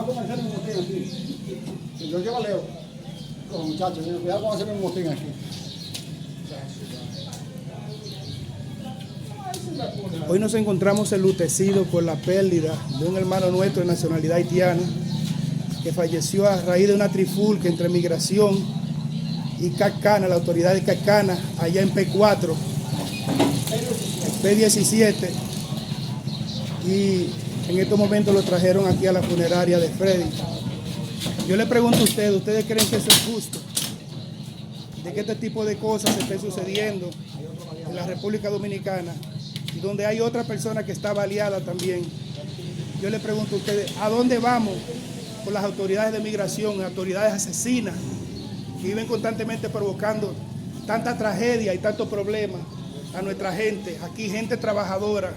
con hacerme un motín aquí. Si yo llevo a Leo con los muchachos, cuidado con hacerme un motín aquí. Hoy nos encontramos enlutecidos por la pérdida de un hermano nuestro de nacionalidad haitiana que falleció a raíz de una trifulca entre migración y Cacana, la autoridad de Cacana, allá en P4, P17, y en estos momentos lo trajeron aquí a la funeraria de Freddy. Yo le pregunto a ¿ustedes creen que eso es justo? De que este tipo de cosas estén sucediendo en la República Dominicana, y donde hay otra persona que está baleada también. Yo le pregunto a ustedes, ¿a dónde vamos con las autoridades de migración, autoridades asesinas, que viven constantemente provocando tanta tragedia y tantos problemas a nuestra gente? Aquí gente trabajadora,